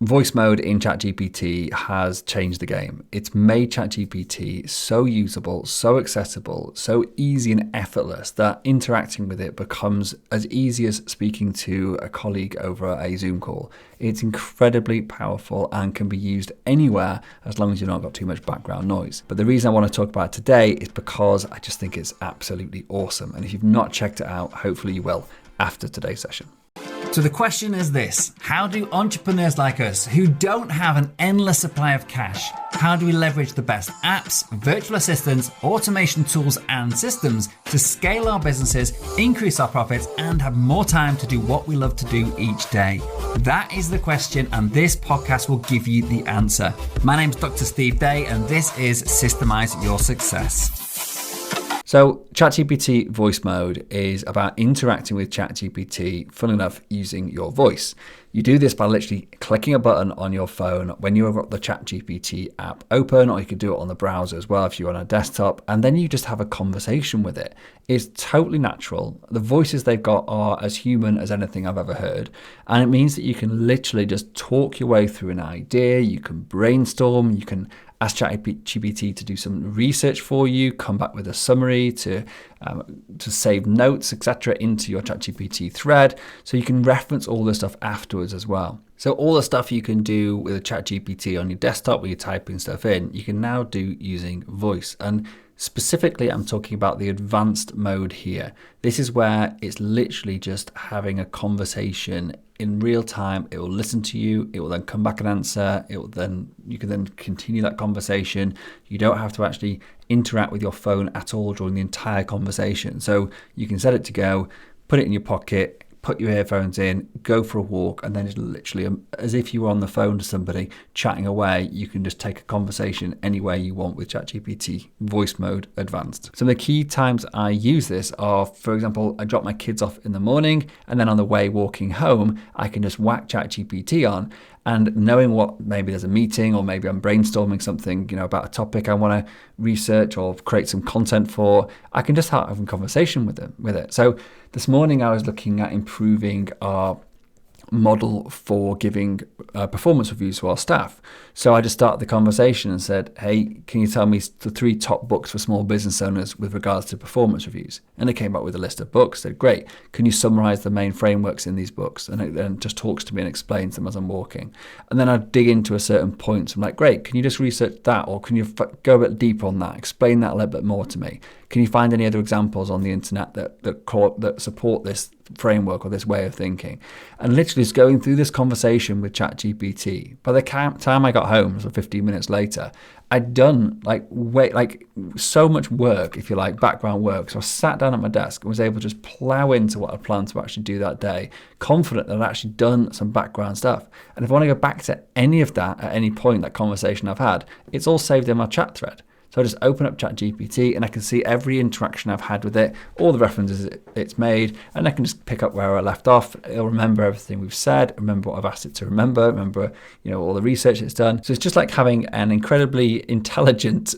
Voice mode in ChatGPT has changed the game. It's made ChatGPT so usable, so accessible, so easy and effortless that interacting with it becomes as easy as speaking to a colleague over a Zoom call. It's incredibly powerful and can be used anywhere as long as you've not got too much background noise. But the reason I want to talk about it today is because I just think it's absolutely awesome. And if you've not checked it out, hopefully you will after today's session. So the question is this: how do entrepreneurs like us who don't have an endless supply of cash, how do we leverage the best apps, virtual assistants, automation tools and systems to scale our businesses, increase our profits and have more time to do what we love to do each day? That is the question, and this podcast will give you the answer. My name's Dr. Steve Day and this is Systemize Your Success. So ChatGPT Voice Mode is about interacting with ChatGPT, fun enough, using your voice. You do this by literally clicking a button on your phone when you've got the ChatGPT app open, or you could do it on the browser as well if you're on a desktop, and then you just have a conversation with it. It's totally natural. The voices they've got are as human as anything I've ever heard, and it means that you can literally just talk your way through an idea, you can brainstorm, you can ask ChatGPT to do some research for you, come back with a summary, to save notes, etc. into your ChatGPT thread, so you can reference all the stuff afterwards as well. So all the stuff you can do with a ChatGPT on your desktop where you're typing stuff in, you can now do using voice. And specifically, I'm talking about the advanced mode here. This is where it's literally just having a conversation in real time. It will listen to you. It will then come back and answer. You can then continue that conversation. You don't have to actually interact with your phone at all during the entire conversation. So you can set it to go, put it in your pocket, put your earphones in, go for a walk, and then it's literally as if you were on the phone to somebody chatting away. You can just take a conversation anywhere you want with ChatGPT Voice Mode Advanced. Some of the key times I use this are, for example, I drop my kids off in the morning, and then on the way walking home, I can just whack ChatGPT on, and knowing what, maybe there's a meeting or maybe I'm brainstorming something, about a topic I want to research or create some content for, I can just have a conversation with it. So this morning I was looking at improving our model for giving performance reviews to our staff. So I just started the conversation and said, hey, can you tell me the 3 top books for small business owners with regards to performance reviews? And it came up with a list of books. Said, great, can you summarize the main frameworks in these books? And it then just talks to me and explains them as I'm walking. And then I dig into a certain point. So I'm like, great, can you just research that? Or can you go a bit deeper on that? Explain that a little bit more to me. Can you find any other examples on the internet that support this framework or this way of thinking? And literally just going through this conversation with ChatGPT. By the time I got home, so 15 minutes later, I'd done so much work, if you like, background work. So I sat down at my desk and was able to just plow into what I planned to actually do that day, confident that I'd actually done some background stuff. And if I want to go back to any of that at any point, that conversation I've had, it's all saved in my chat thread. So I just open up ChatGPT and I can see every interaction I've had with it, all the references it's made, and I can just pick up where I left off. It'll remember everything we've said, remember what I've asked it to remember, all the research it's done. So it's just like having an incredibly intelligent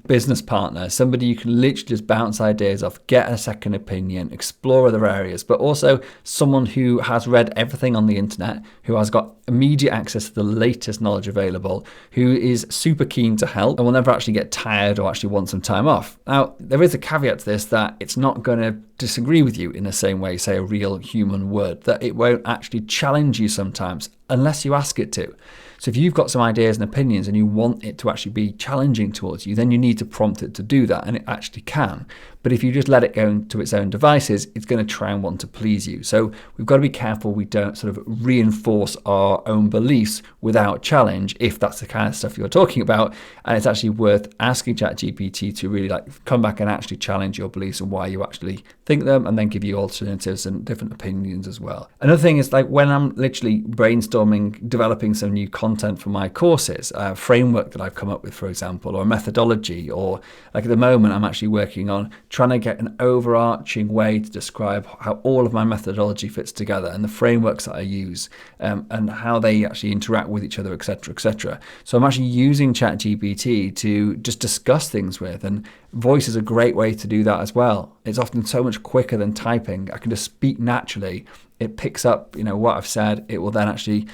business partner, somebody you can literally just bounce ideas off, get a second opinion, explore other areas, but also someone who has read everything on the internet, who has got immediate access to the latest knowledge available, who is super keen to help and will never actually get tired or actually want some time off. Now, there is a caveat to this, that it's not going to disagree with you in the same way, say, a real human would, that it won't actually challenge you sometimes unless you ask it to. So if you've got some ideas and opinions and you want it to actually be challenging towards you, then you need to prompt it to do that, and it actually can. But if you just let it go into its own devices, it's going to try and want to please you. So we've got to be careful we don't sort of reinforce our own beliefs without challenge, if that's the kind of stuff you're talking about. And it's actually worth asking ChatGPT to really come back and actually challenge your beliefs and why you actually think them, and then give you alternatives and different opinions as well. Another thing is, when I'm literally brainstorming, developing some new content for my courses, a framework that I've come up with, for example, or a methodology, or at the moment I'm actually working on trying to get an overarching way to describe how all of my methodology fits together and the frameworks that I use, and how they actually interact with each other, etc., etc. So I'm actually using ChatGPT to just discuss things with, and voice is a great way to do that as well. It's often so much quicker than typing. I can just speak naturally. It picks up, what I've said. It will then actually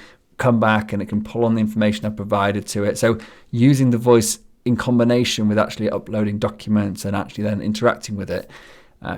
come back and it can pull on the information I've provided to it. So using the voice in combination with actually uploading documents and actually then interacting with it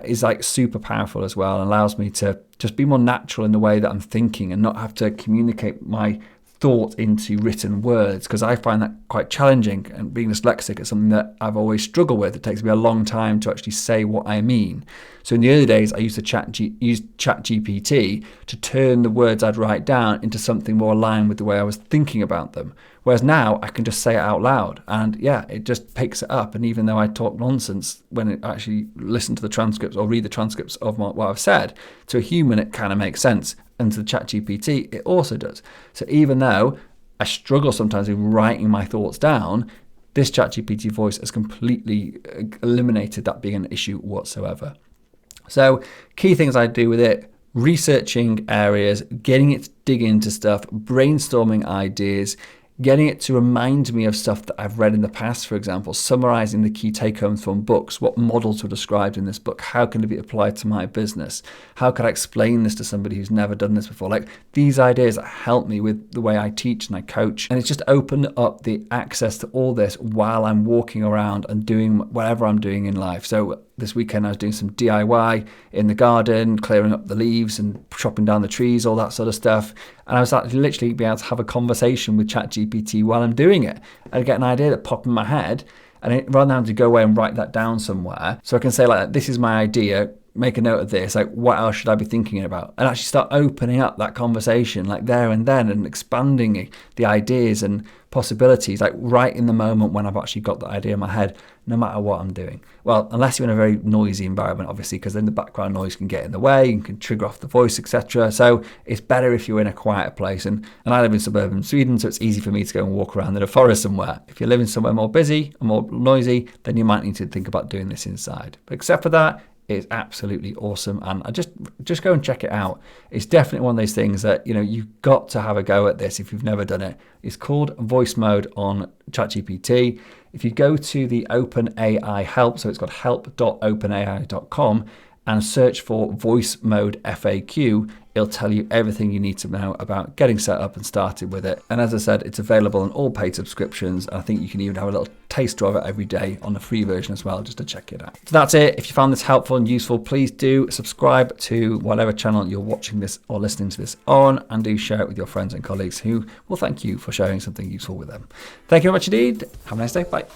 is like super powerful as well, and allows me to just be more natural in the way that I'm thinking and not have to communicate my thought into written words, because I find that quite challenging, and being dyslexic is something that I've always struggled with. It takes me a long time to actually say what I mean. So in the early days I used to use ChatGPT to turn the words I'd write down into something more aligned with the way I was thinking about them, whereas now I can just say it out loud and yeah, it just picks it up. And even though I talk nonsense, when it actually listen to the transcripts or read the transcripts of what I've said, to a human it kind of makes sense, and to the ChatGPT it also does. So even though I struggle sometimes with writing my thoughts down, this ChatGPT voice has completely eliminated that being an issue whatsoever. So key things I do with it: researching areas, getting it to dig into stuff, brainstorming ideas, getting it to remind me of stuff that I've read in the past, for example, summarizing the key take-homes from books, what models were described in this book, how can it be applied to my business, how can I explain this to somebody who's never done this before. Like, these ideas help me with the way I teach and I coach, and it's just opened up the access to all this while I'm walking around and doing whatever I'm doing in life. So this weekend I was doing some DIY in the garden, clearing up the leaves and chopping down the trees, all that sort of stuff. And I was actually literally being able to have a conversation with ChatGPT while I'm doing it. I'd get an idea that popped in my head, and rather than having to go away and write that down somewhere, so I can say like, this is my idea, make a note of this, like what else should I be thinking about? And actually start opening up that conversation like there and then, and expanding the ideas and possibilities like right in the moment when I've actually got the idea in my head, no matter what I'm doing. Well, unless you're in a very noisy environment, obviously, because then the background noise can get in the way and can trigger off the voice, etc. So it's better if you're in a quieter place. And I live in suburban Sweden, so it's easy for me to go and walk around in a forest somewhere. If you're living somewhere more busy and more noisy, then you might need to think about doing this inside. But except for that, it's absolutely awesome, and I just go and check it out. It's definitely one of those things that, you know, you've got to have a go at this if you've never done it. It's called Voice Mode on ChatGPT. If you go to the OpenAI help, so it's got help.openai.com, and search for Voice Mode FAQ, it'll tell you everything you need to know about getting set up and started with it. And as I said, it's available on all paid subscriptions. I think you can even have a little taster of it every day on the free version as well, just to check it out. So that's it. If you found this helpful and useful, please do subscribe to whatever channel you're watching this or listening to this on, and do share it with your friends and colleagues who will thank you for sharing something useful with them. Thank you very much indeed. Have a nice day. Bye.